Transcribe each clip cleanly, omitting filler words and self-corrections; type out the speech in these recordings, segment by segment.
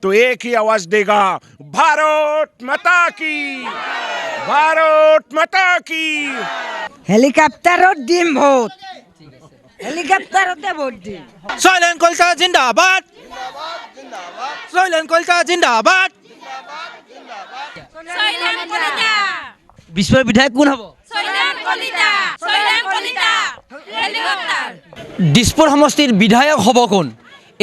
तो एक ही आवाज देगा, भारत माता की, भारत माता की। হেলিকপ্টাৰত দিম ভোট, হেলিকপ্টাৰতে ভোট দিম। শৈলেন কলিতা জিন্দাবাদ, শৈলেন কলিতা জিন্দাবাদ। শৈলেন কলিতা, বিস্ফোর বিধায়ক কোন হব? শৈলেন কলিতা, শৈলেন কলিতা, হেলিকপ্টাৰ। দিছপুৰ সমষ্টিৰ বিধায়ক হ'ব কোন?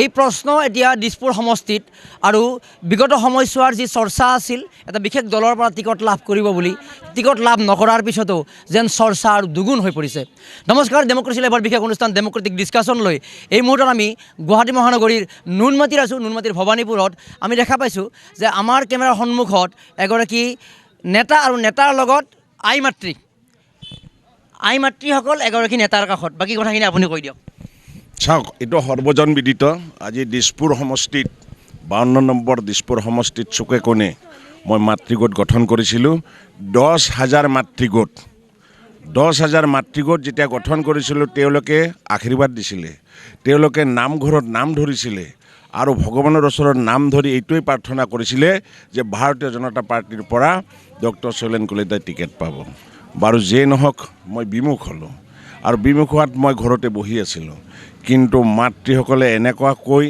এই প্ৰশ্ন এতিয়া দিছপুৰ সমষ্টিত আৰু বিগত সময়ছোৱাৰ যি চৰ্চা আছিল এটা বিশেষ দলৰ পৰা টিকট লাভ কৰিব বুলি, টিকট লাভ নকৰাৰ পিছতো যেন চৰ্চা আৰু দুগুণ হৈ পৰিছে। নমস্কাৰ, ডেমক্ৰেচি লাইভৰ বিশেষ অনুষ্ঠান ডেমক্ৰেটিক ডিছকাশ্যন লৈ এই মুহূৰ্তত আমি গুৱাহাটী মহানগৰীৰ নুনমাটিত আছোঁ। নুনমাটিৰ ভৱানীপুৰত আমি দেখা পাইছোঁ যে আমাৰ কেমেৰাৰ সন্মুখত এগৰাকী নেতা আৰু নেতাৰ লগত আই মাতৃসকল এগৰাকী নেতাৰ কাষত। বাকী কথাখিনি আপুনি কৈ দিয়ক। চাওক, এইটো সৰ্বজন বিদিত। আজি দিছপুৰ সমষ্টিত 52 নম্বৰ দিছপুৰ সমষ্টিত চুকে কোণে মই মাতৃগোট গঠন কৰিছিলোঁ। 10,000 মাতৃগোট, 10,000 মাতৃগোট যেতিয়া গঠন কৰিছিলোঁ তেওঁলোকে আশীৰ্বাদ দিছিলে, তেওঁলোকে নামঘৰত নাম ধৰিছিলে আৰু ভগৱানৰ ওচৰত নাম ধৰি এইটোৱেই প্ৰাৰ্থনা কৰিছিলে যে ভাৰতীয় জনতা পাৰ্টিৰ পৰা ডক্টৰ শৈলেন কলিতাই টিকেট পাব। বাৰু যিয়ে নহওক, মই বিমুখ হ'লোঁ আৰু বিমুখ হোৱাত মই ঘৰতে বহি আছিলোঁ। কিন্তু মাতৃসকলে এনেকুৱাকৈ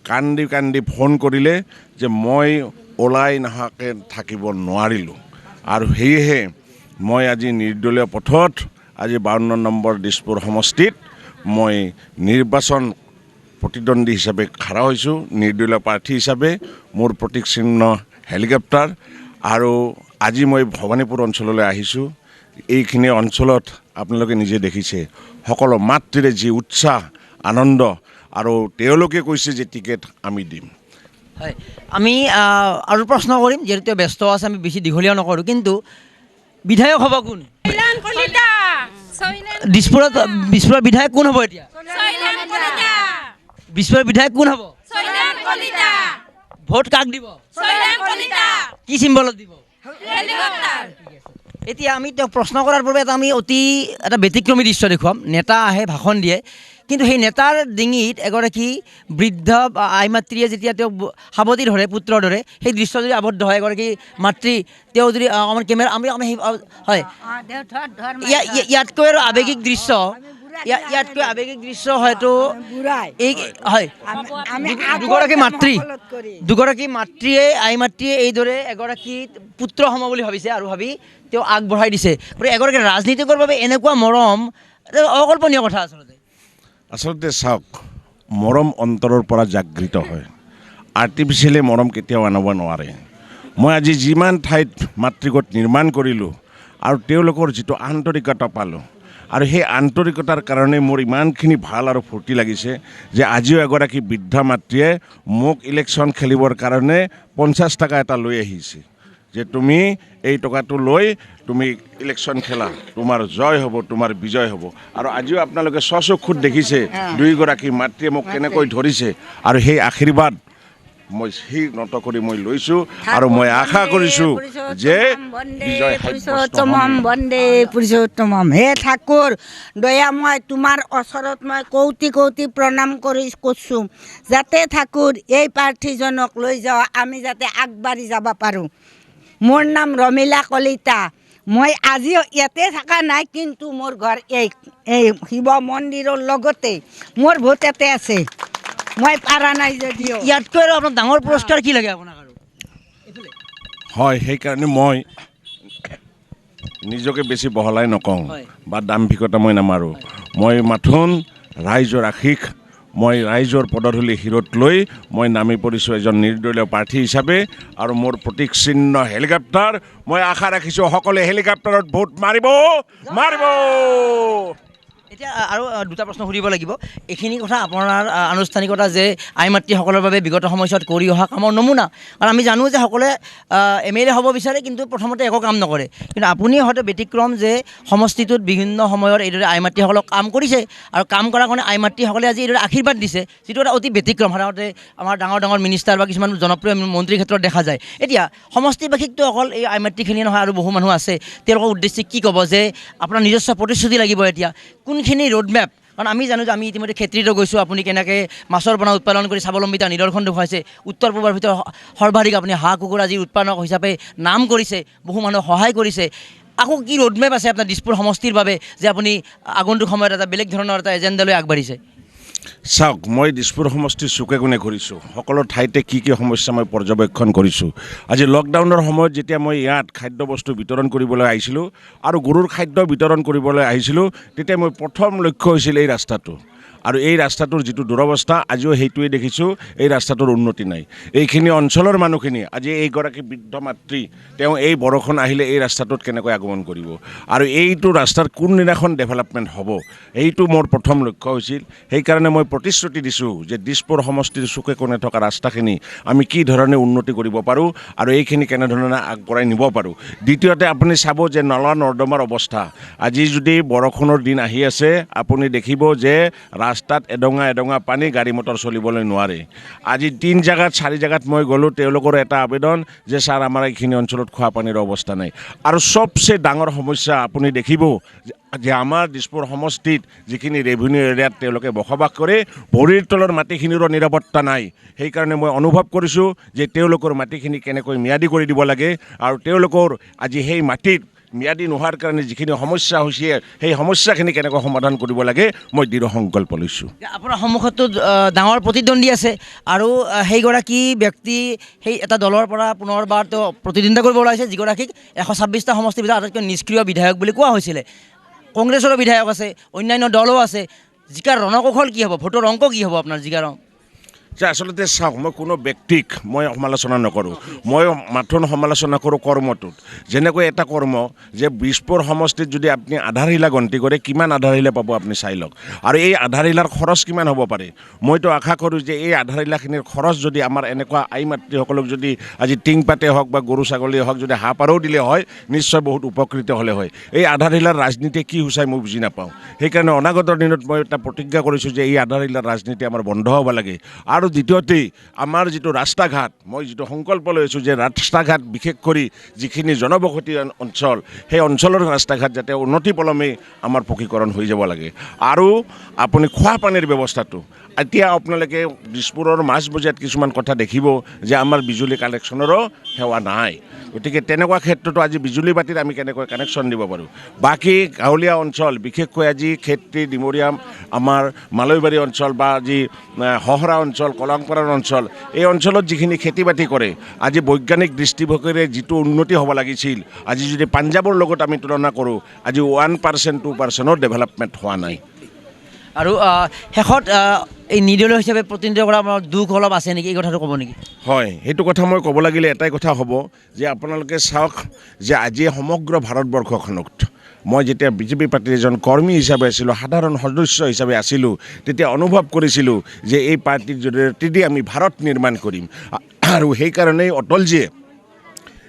কান্দি কান্দি ফোন কৰিলে যে মই ওলাই নহাকৈ থাকিব নোৱাৰিলোঁ। আৰু সেয়েহে মই আজি নিৰ্দলীয় পথত আজি 52 নম্বৰ দিছপুৰ সমষ্টিত মই নিৰ্বাচন প্ৰতিদ্বন্দ্বী হিচাপে খাৰা হৈছোঁ। নিৰ্দলীয় প্ৰাৰ্থী হিচাপে মোৰ প্ৰতীক চিহ্ন হেলিকপ্টাৰ। আৰু আজি মই ভৱানীপুৰ অঞ্চললৈ আহিছোঁ। এইখিনি অঞ্চলত আপোনালোকে নিজে দেখিছে সকলো মাতৃৰে যি উৎসাহ আনন্দ, আৰু তেওঁলোকে কৈছে যে টিকেট আমি দিম। হয়, আমি আৰু প্ৰশ্ন কৰিম, যিহেতু তেওঁ ব্যস্ত আছে, আমি বেছি দীঘলীয়া নকৰোঁ। কিন্তু বিধায়ক হ'ব কোন? শৈলেন কলিতা, দিছপুৰত বিধায়ক কোন হ'ব এতিয়া? শৈলেন কলিতা, দিছপুৰৰ বিধায়ক কোন হ'ব? শৈলেন কলিতা, ভোট কাক দিব? শৈলেন কলিতা, কি চিম্বলত দিব? হেলিকপ্টাৰ। এতিয়া আমি তেওঁক প্ৰশ্ন কৰাৰ পূৰ্বে আমি এটা ব্যতিক্ৰমী দৃশ্য দেখুৱাম। নেতা আহে, ভাষণ দিয়ে, কিন্তু সেই নেতাৰ ডিঙিত এগৰাকী বৃদ্ধ আই মাতৃয়ে যেতিয়া তেওঁক সাৱটি ধৰে, পুত্ৰৰ দৰে, সেই দৃশ্য যদি আবদ্ধ হয়, এগৰাকী মাতৃ তেওঁ যদি আমাৰ কেমেৰা আমি হয়, ইয়াতকৈ আৰু আৱেগিক দৃশ্য, ইয়াতকৈ আৱেগিক দৃশ্য হয়তো এই হয়। দুগৰাকী মাতৃয়ে আই মাতৃয়ে এইদৰে এগৰাকী পুত্ৰ সম বুলি ভাবিছে আৰু ভাবি তেওঁ আগবঢ়াই দিছে। গতিকে এগৰাকী ৰাজনীতিকৰ বাবে এনেকুৱা মৰম অকল্পনীয় কথা। আচলতে চাওক, মৰম অন্তৰৰ পৰা জাগৃত হয়, আৰ্টিফিচিয়েলি মৰম কেতিয়াও আনিব নোৱাৰে। মই আজি যিমান ঠাইত মাতৃগোট নিৰ্মাণ কৰিলোঁ আৰু তেওঁলোকৰ যিটো আন্তৰিকতা পালোঁ, আৰু সেই আন্তৰিকতাৰ কাৰণে মোৰ ইমানখিনি ভাল আৰু ফূৰ্তি লাগিছে যে আজিও এগৰাকী বৃদ্ধা মাতৃয়ে মোক ইলেকশ্যন খেলিবৰ কাৰণে 50 টকা এটা লৈ আহিছে যে তুমি এই টকাটো লৈ তুমি ইলেকশ্যন খেলা, তোমাৰ জয় হ'ব, তোমাৰ বিজয় হ'ব। আৰু আজিও আপোনালোকে স্বচক্ষুত দেখিছে দুয়োগৰাকী মাতৃয়ে মোক কেনেকৈ ধৰিছে, আৰু সেই আশীৰ্বাদ মই সেই নত কৰি মই লৈছোঁ আৰু মই আশা কৰিছোঁ যে বিজয় পুৰুষোত্তমম বন্দে পুৰুষোত্তমম। হে ঠাকুৰ দয়াময়, তোমাৰ ওচৰত মই কৌটি কৌটি প্ৰণাম কৰিছোঁ যাতে ঠাকুৰ এই প্ৰাৰ্থীজনক লৈ যাওঁ, আমি যাতে আগবাঢ়ি যাব পাৰোঁ। মোৰ নাম ৰমিলা কলিতা। মই আজিও ইয়াতে থকা নাই, কিন্তু মোৰ ঘৰ এই শিৱ মন্দিৰৰ লগতে মোৰ ভোট ইয়াতে আছে। মই পাৰা নাই যদিও। ইয়াতকৈ আৰু আপোনাৰ ডাঙৰ পুৰস্কাৰ কি লাগে আপোনাক? আৰু হয়, সেইকাৰণে মই নিজকে বেছি বহলাই নকওঁ বা দাম্ভিকতা মই নামাৰোঁ। মই মাথোন ৰাইজৰ আশীষ, মই ৰাইজৰ পদধূলি শিৰত লৈ মই নামি পৰিছোঁ এজন নিৰ্দলীয় প্ৰাৰ্থী হিচাপে, আৰু মোৰ প্ৰতীক চিহ্ন হেলিকপ্টাৰ। মই আশা ৰাখিছোঁ সকলোৱে হেলিকপ্টাৰত ভোট মাৰিব। এতিয়া আৰু দুটা প্ৰশ্ন সুধিব লাগিব। এইখিনি কথা আপোনাৰ আনুষ্ঠানিকতা যে আই মাতৃসকলৰ বাবে বিগত সময়ছোৱাত কৰি অহা কামৰ নমুনা, কাৰণ আমি জানো যে সকলোৱে MLA হ'ব বিচাৰে কিন্তু প্ৰথমতে একো কাম নকৰে, কিন্তু আপুনি হয়তো ব্যতিক্ৰম যে সমষ্টিটোত বিভিন্ন সময়ত এইদৰে আই মাতৃসকলক কাম কৰিছে, আৰু কাম কৰাৰ কাৰণে আই মাতৃসকলে আজি এইদৰে আশীৰ্বাদ দিছে, যিটো এটা অতি ব্যতিক্ৰম। সাধাৰণতে আমাৰ ডাঙৰ ডাঙৰ মিনিষ্টাৰ বা কিছুমান জনপ্ৰিয় মন্ত্ৰীৰ ক্ষেত্ৰত দেখা যায়। এতিয়া সমষ্টিবাসীকতো অকল এই আই মাতৃখিনিয়ে নহয়, আৰু বহু মানুহ আছে, তেওঁলোকৰ উদ্দেশ্যে কি ক'ব যে আপোনাৰ নিজস্ব প্ৰতিশ্ৰুতি লাগিব এতিয়া কোনখিনি ৰোডমেপ কাৰণ আমি জানো যে আমি ইতিমধ্যে ক্ষেত্ৰীত গৈছোঁ, আপুনি কেনেকৈ মাছৰ পোনা উৎপাদন কৰি স্বাৱলম্বিতা নিদৰ্শন দেখুৱাইছে। উত্তৰ পূবৰ ভিতৰত সৰ্বাধিক আপুনি হাঁহ কুকুৰা যি উৎপাদক হিচাপে নাম কৰিছে, বহু মানুহক সহায় কৰিছে। আকৌ কি ৰোডমেপ আছে আপোনাৰ দিছপুৰ সমষ্টিৰ বাবে যে আপুনি আগন্তুক সময়ত এটা বেলেগ ধৰণৰ এটা এজেণ্ডা লৈ আগবাঢ়িছে? চাওক, মই দিছপুৰ সমষ্টিৰ চুকে কোণে ঘূৰিছোঁ, সকলো ঠাইতে কি সমস্যা মই পৰ্যবেক্ষণ কৰিছোঁ। আজি লকডাউনৰ সময়ত যেতিয়া মই ইয়াত খাদ্যবস্তু বিতৰণ কৰিবলৈ আহিছিলোঁ আৰু গৰুৰ খাদ্য বিতৰণ কৰিবলৈ আহিছিলোঁ, তেতিয়া মই প্ৰথম লক্ষ্য হৈছিল এই ৰাস্তাটো। আৰু এই ৰাস্তাটোৰ যিটো দুৰৱস্থা, আজিও সেইটোৱে দেখিছোঁ, এই ৰাস্তাটোৰ উন্নতি নাই। এইখিনি অঞ্চলৰ মানুহখিনি, আজি এইগৰাকী বৃদ্ধ মাতৃ, তেওঁ এই বৰষুণ আহিলে এই ৰাস্তাটোত কেনেকৈ আগমন কৰিব আৰু এইটো ৰাস্তাৰ কোনদিনাখন ডেভেলপমেণ্ট হ'ব, এইটো মোৰ প্ৰথম লক্ষ্য হৈছিল। সেইকাৰণে মই প্ৰতিশ্ৰুতি দিছোঁ যে দিছপুৰ সমষ্টিৰ চুকে কোণে থকা ৰাস্তাখিনি আমি কি ধৰণে উন্নতি কৰিব পাৰোঁ আৰু এইখিনি কেনেধৰণে আগবঢ়াই নিব পাৰোঁ। দ্বিতীয়তে আপুনি চাব যে নলা নৰ্দমাৰ অৱস্থা, আজি যদি বৰষুণৰ দিন আহি আছে, আপুনি দেখিব যে ৰাস্তাত এডঙা এডঙা পানী, গাড়ী মটৰ চলিবলৈ নোৱাৰে। আজি 3 জেগাত 4 জেগাত মই গ'লোঁ, তেওঁলোকৰ এটা আবেদন যে ছাৰ আমাৰ এইখিনি অঞ্চলত খোৱা পানীৰ অৱস্থা নাই। আৰু চবচে ডাঙৰ সমস্যা আপুনি দেখিব যে আমাৰ দিছপুৰ সমষ্টিত যিখিনি ৰেভিনিউ এৰিয়াত তেওঁলোকে বসবাস কৰে, ভৰিৰ তলৰ মাটিখিনিৰো নিৰাপত্তা নাই। সেইকাৰণে মই অনুভৱ কৰিছোঁ যে তেওঁলোকৰ মাটিখিনি কেনেকৈ ম্যাদী কৰি দিব লাগে আৰু তেওঁলোকৰ আজি সেই মাটিত ম্যাদী নোহোৱাৰ কাৰণে যিখিনি সমস্যা হৈছে, সেই সমস্যাখিনি কেনেকৈ সমাধান কৰিব লাগে মই দৃঢ় সংকল্প লৈছোঁ। আপোনাৰ সন্মুখতো ডাঙৰ প্ৰতিদ্বন্দ্বী আছে আৰু সেইগৰাকী ব্যক্তি সেই এটা দলৰ পৰা পুনৰবাৰ তেওঁ প্ৰতিদ্বন্দ্বিতা কৰিব ওলাইছে, যিগৰাকীক 126টা সমষ্টিৰ ভিতৰত আটাইতকৈ নিষ্ক্ৰিয় বিধায়ক বুলি কোৱা হৈছিলে। কংগ্ৰেছৰো বিধায়ক আছে, অন্যান্য দলো আছে। জিকাৰ ৰণকৌশল কি হ'ব, ভোটৰ অংক কি হ'ব আপোনাৰ জিকাৰ? যে আচলতে চাওক, মই কোনো ব্যক্তিক মই সমালোচনা নকৰোঁ, মই মাথোন সমালোচনা কৰোঁ কৰ্মটোত। যেনেকৈ এটা কৰ্ম যে দিছপুৰ সমষ্টিত যদি আপুনি আধাৰশিলা গন্তি কৰে, কিমান আধাৰশিলা পাব আপুনি চাই লওক, আৰু এই আধাৰশিলাৰ খৰচ কিমান হ'ব পাৰে। মইতো আশা কৰোঁ যে এই আধাৰশিলাখিনিৰ খৰচ যদি আমাৰ এনেকুৱা আই মাতৃসকলক যদি আজি টিংপাতে হওক বা গৰু ছাগলীয়ে হওক যদি হাঁহ পাৰও দিলে হয়, নিশ্চয় বহুত উপকৃত হ'লে হয়। এই আধাৰশিলাৰ ৰাজনীতিয়ে কি সূচায় মই বুজি নাপাওঁ। সেইকাৰণে অনাগত দিনত মই এটা প্ৰতিজ্ঞা কৰিছোঁ যে এই আধাৰশিলাৰ ৰাজনীতি আমাৰ বন্ধ হ'ব লাগে। আৰু দ্বিতীয়তে আমাৰ যিটো ৰাস্তা ঘাট, মই যিটো সংকল্প লৈছোঁ যে ৰাস্তা ঘাট বিশেষ কৰি যিখিনি জনবসতি অঞ্চল, সেই অঞ্চলৰ ৰাস্তা ঘাট যাতে উন্নতি পলমে আমাৰ পকীকৰণ হৈ যাব লাগে। আৰু আপুনি খোৱা পানীৰ ব্যৱস্থাটো, এতিয়া আপোনালোকে দিছপুৰৰ মাজমজিয়াত কিছুমান কথা দেখিব যে আমাৰ বিজুলী কানেকশ্যনৰো সেৱা নাই। গতিকে তেনেকুৱা ক্ষেত্ৰতো আজি বিজুলী বাতিত আমি কেনেকৈ কানেকশ্যন দিব পাৰোঁ। বাকী গাঁৱলীয়া অঞ্চল, বিশেষকৈ আজি খেত্ৰী, ডিমৰীয়াম, আমাৰ মালৈবাৰী অঞ্চল বা আজি হহৰা অঞ্চল, কলংপাৰাৰ অঞ্চল, এই অঞ্চলত যিখিনি খেতি বাতি কৰে, আজি বৈজ্ঞানিক দৃষ্টিভংগীৰে যিটো উন্নতি হ'ব লাগিছিল, আজি যদি পাঞ্জাৱৰ লগত আমি তুলনা কৰোঁ, আজি 1% 2%ৰ ডেভেলপমেণ্ট হোৱা নাই। আৰু শেষত এই নিৰ্দলীয় হিচাপে প্ৰতিনিধিত্ব কৰা আপোনাৰ দুখ অলপ আছে নেকি, এই কথাটো ক'ব নেকি? হয়, সেইটো কথা মই ক'ব লাগিলে এটাই কথা হ'ব যে আপোনালোকে চাওক যে আজি সমগ্ৰ ভাৰতবৰ্ষখনত মই যেতিয়া বিজেপি পাৰ্টীৰ এজন কৰ্মী হিচাপে আছিলোঁ, সাধাৰণ সদস্য হিচাপে আছিলোঁ, তেতিয়া অনুভৱ কৰিছিলোঁ যে এই পাৰ্টীৰ জৰিয়তে আমি ভাৰত নিৰ্মাণ কৰিম। আৰু সেইকাৰণেই অটলজীয়ে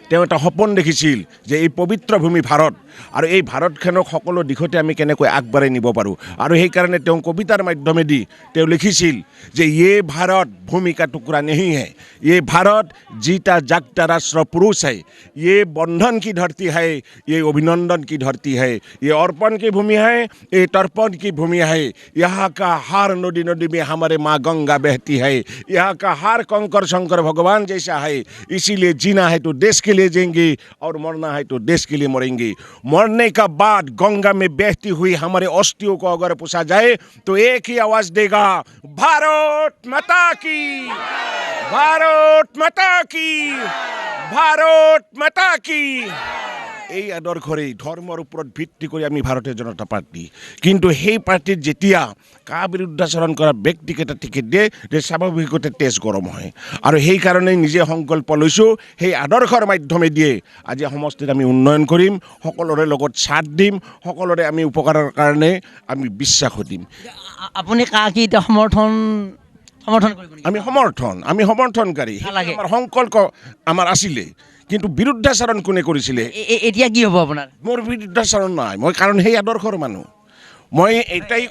তেওঁ এটা সপোন দেখিছিল যে এই পবিত্ৰ ভূমি ভাৰত, আৰু এই ভাৰতখনক সকলো দিশতে আমি কেনেকৈ আগবাঢ়াই নিব পাৰোঁ। আৰু সেইকাৰণে তেওঁ কবিতাৰ মাধ্যমেদি তেওঁ লিখিছিল যে ইয়ে ভাৰত ভূমি কা টুকুৰা নেহি হে, ইয়ে ভাৰত জিতা জাগতা ৰাষ্ট্ৰ পুৰুষ হে, ইয়ে বন্ধন কি ধৰতি হে, ইয়ে অভিনন্দন কি ধৰতি হে, ইয়ে অৰ্পণ কি ভূমি হে, ये तर्पण की भूमि है, यहाँ का हर नदी नदी में हमारे माँ गंगा बहती है, यहाँ का हर कंकर शंकर भगवान जैसा है, इसीलिए जीना है तो देश के लिए जिएंगे और मरना है तो देश के लिए मरेंगे। मरने का बाद गंगा में बहती हुई हमारे अस्थियों को अगर पूछा जाए तो एक ही आवाज देगा, भारत माता की, भारत माता की, भारत माता की। এই আদৰ্শৰেই ধৰ্মৰ ওপৰত ভিত্তি কৰি আমি ভাৰতীয় জনতা পাৰ্টি, কিন্তু সেই পাৰ্টিত যেতিয়া কা বিৰুদ্ধাচৰণ কৰা ব্যক্তিকেইটা টিকেট দিয়ে, তে স্বাভাৱিকতে তেজ গৰম হয়। আৰু সেইকাৰণেই নিজে সংকল্প লৈছোঁ, সেই আদৰ্শৰ মাধ্যমে দিয়ে আজি সমষ্টিত আমি উন্নয়ন কৰিম, সকলোৰে লগত ছাথ দিম, সকলোৰে আমি উপকাৰৰ কাৰণে আমি বিশ্বাস দিম। আপুনি কাক এতিয়া সমৰ্থন কৰিব নেকি? আমি সমৰ্থনকাৰী, আমাৰ সংকল্প আমাৰ আছিলে, কিন্তু বিৰুদ্ধাচৰণ কোনে কৰিছিলে? এতিয়া কি হ'ব আপোনাৰ? মোৰ বিৰুদ্ধাচৰণ নাই, মই কাৰণ সেই আদৰ্শৰ মানুহ। মই এটাই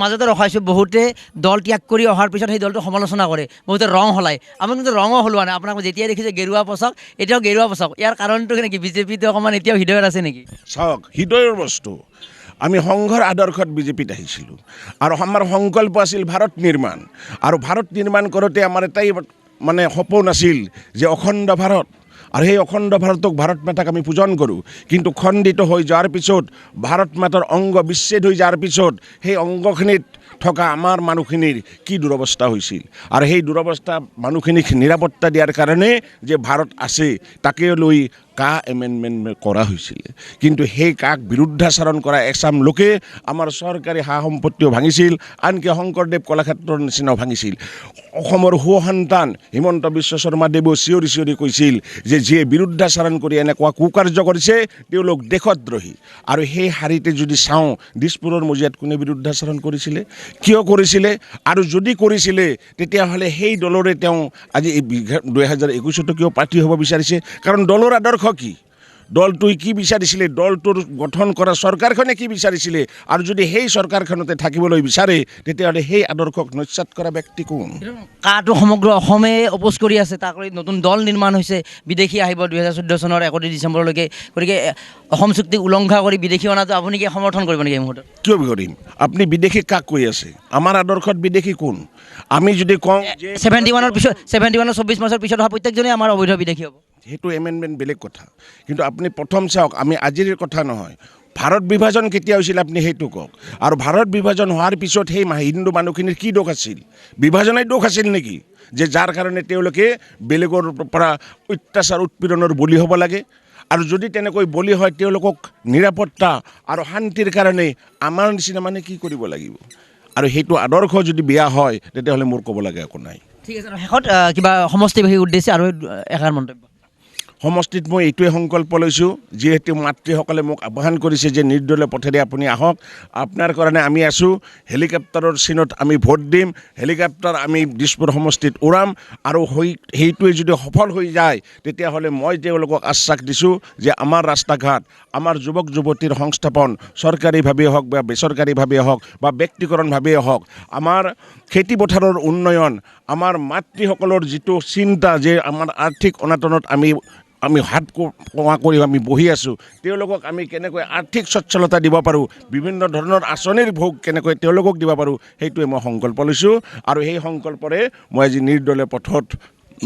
মাজতে ৰখাইছোঁ, বহুতে দল ত্যাগ কৰি অহাৰ পিছত সেই দলটো সমালোচনা কৰে, বহুতে ৰং সলায়। আপুনি কিন্তু ৰঙো সলোৱা নাই, আপোনাক যেতিয়াই দেখিছে গেৰুৱা পোচাক, এতিয়াও গেৰুৱা পোচাক। ইয়াৰ কাৰণটো নেকি, বিজেপিটো অকণমান এতিয়াও হৃদয়ত আছে নেকি? চাওক, হৃদয়ৰ বস্তু আমি সংঘৰ আদৰ্শত বিজেপিত আহিছিলোঁ আৰু আমাৰ সংকল্প আছিল ভাৰত নিৰ্মাণ আৰু ভাৰত নিৰ্মাণ কৰোঁতে আমাৰ এটাই মানে সপোন আছিল যে অখণ্ড ভাৰত আৰু সেই অখণ্ড ভাৰতক ভাৰত মাতাক আমি পূজন কৰোঁ কিন্তু খণ্ডিত হৈ যোৱাৰ পিছত ভাৰত মাতাৰ অংগ বিচ্ছেদ হৈ যোৱাৰ পিছত সেই অংগখিনিত থকা আমাৰ মানুহখিনিৰ কি দুৰৱস্থা হৈছিল আৰু সেই দুৰৱস্থা মানুহখিনিক নিৰাপত্তা দিয়াৰ কাৰণে যে ভাৰত আছে তাকে লৈ কা এমেণ্ডমেণ্ট কৰা হৈছিলে কিন্তু সেই কাক বিৰুদ্ধাচৰণ কৰা এচাম লোকে আমাৰ চৰকাৰী সা সম্পত্তিও ভাঙিছিল আনকি শংকৰদেৱ কলাক্ষেত্ৰৰ নিচিনাও ভাঙিছিল অসমৰ সুসন্তান হিমন্ত বিশ্ব শৰ্মাদেৱেও চিঞৰি চিঞৰি কৈছিল যে যিয়ে বিৰুদ্ধাচৰণ কৰি এনেকুৱা কুকাৰ্য কৰিছে তেওঁলোক দেশদ্ৰোহী আৰু সেই শাৰীতে যদি চাওঁ দিছপুৰৰ মজিয়াত কোনে বিৰুদ্ধাচৰণ কৰিছিলে কিয় কৰিছিলে আৰু যদি কৰিছিলে তেতিয়াহ'লে সেই দলৰে তেওঁ আজি 2021 কিয় প্ৰাৰ্থী হ'ব বিচাৰিছে কাৰণ দলৰ আদৰ্শ কি দলটোৱে কি বিচাৰিছিলে দলটোৰ গঠন কৰা চৰকাৰখনে কি বিচাৰিছিলে আৰু যদি সেই চৰকাৰখনতে থাকিবলৈ বিচাৰে তেতিয়াহ'লে সেই আদৰ্শক নস্যাৎ কৰা ব্যক্তি কোন কাটো সমগ্ৰ অসমে অপোজ কৰি আছে তাক লৈ নতুন দল নিৰ্মাণ হৈছে বিদেশী আহিব 2014 চনৰ 31 ডিচেম্বৰলৈকে গতিকে অসম চুক্তি উলংঘা কৰি বিদেশী অনাটো আপুনি কি সমৰ্থন কৰিব নেকি এই মুহূৰ্তত কিয় কৰিম আপুনি বিদেশী কাক কৈ আছে আমাৰ আদৰ্শত বিদেশী কোন আমি যদি কওঁ যে 71 পিছত 71 24 মাৰ্চৰ পিছত অহা প্ৰত্যেকজনে আমাৰ অবৈধ বিদেশী হ'ব সেইটো এমেণ্ডমেণ্ট বেলেগ কথা কিন্তু আপুনি প্ৰথম চাওক আমি আজিৰ কথা নহয় ভাৰত বিভাজন কেতিয়া হৈছিল আপুনি সেইটো কওক আৰু ভাৰত বিভাজন হোৱাৰ পিছত সেই হিন্দু মানুহখিনিৰ কি দোষ আছিল বিভাজনেই দোষ আছিল নেকি যে যাৰ কাৰণে তেওঁলোকে বেলেগৰ পৰা অত্যাচাৰ উৎপীড়নৰ বলি হ'ব লাগে আৰু যদি তেনেকৈ বলি হয় তেওঁলোকক নিৰাপত্তা আৰু শান্তিৰ কাৰণে আমাৰ নিচিনা মানে কি কৰিব লাগিব আৰু সেইটো আদৰ্শ যদি বেয়া হয় তেতিয়াহ'লে মোৰ ক'ব লাগে একো নাই ঠিক আছে শেষত কিবা সমষ্টিবাসী উদ্দেশ্যে আৰু এষাৰ মন্তব্য সমষ্টিত মই এইটোৱে সংকল্প লৈছোঁ যিহেতু মাতৃসকলে মোক আহ্বান কৰিছে যে নিৰ্দলীয় পথেৰে আপুনি আহক আপোনাৰ কাৰণে আমি আছোঁ হেলিকপ্টাৰৰ চিনত আমি ভোট দিম হেলিকপ্টাৰ আমি দিছপুৰ সমষ্টিত উৰাম আৰু সেইটোৱে যদি সফল হৈ যায় তেতিয়াহ'লে মই তেওঁলোকক আশ্বাস দিছোঁ যে আমাৰ ৰাস্তা ঘাট আমাৰ যুৱক যুৱতীৰ সংস্থাপন চৰকাৰীভাৱেই হওক বা বেচৰকাৰীভাৱেই হওক বা ব্যক্তিকৰণভাৱেই হওক আমাৰ খেতি পথাৰৰ উন্নয়ন আমাৰ মাতৃসকলৰ যিটো চিন্তা যে আমাৰ আৰ্থিক অনাটনত আমি হাত কোৱা কৰি আমি বহি আছোঁ তেওঁলোকক আমি কেনেকৈ আৰ্থিক সচ্ছলতা দিব পাৰোঁ বিভিন্ন ধৰণৰ আঁচনিৰ ভোগ কেনেকৈ তেওঁলোকক দিব পাৰোঁ সেইটোৱে মই সংকল্প লৈছোঁ আৰু সেই সংকল্পৰে মই আজি নিৰ্দলীয় পথত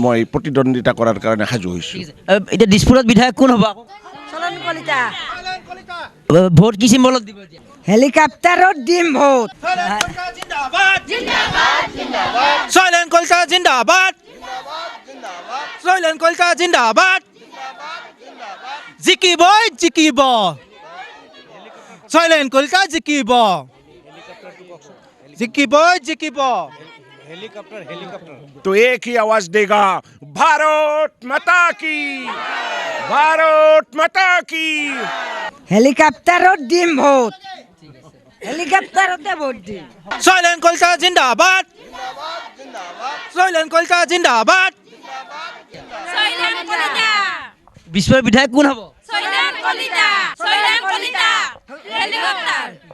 মই প্ৰতিদ্বন্দ্বিতা কৰাৰ কাৰণে সাজু হৈছোঁ এতিয়া দিছপুৰত বিধায়ক কোন হ'ব আকৌ চলন কলিতা ভোট কি চিম্বলত দিব এতিয়া হেলিকপ্টাৰত দিম vote Soilen Kolka Zindabad! Soilen Kolka Zindabad! Ziki boy, Ziki boy! Soilen Kolka Ziki boy! Ziki boy, Ziki boy! तो एक ही आवाज देगा भारत माता की भारत माता की হেলিকপ্টাৰত দিম ভোট হেলিকপ্টাৰতে ভোট দিম Soilen Kolka Zindabad! Soilen Kolka Zindabad! Soilan Kolita. বিশ্বৰৰ বিধায়ক কোন হ'ব Soilan Kolita. Soilan Kolita. Helicopter.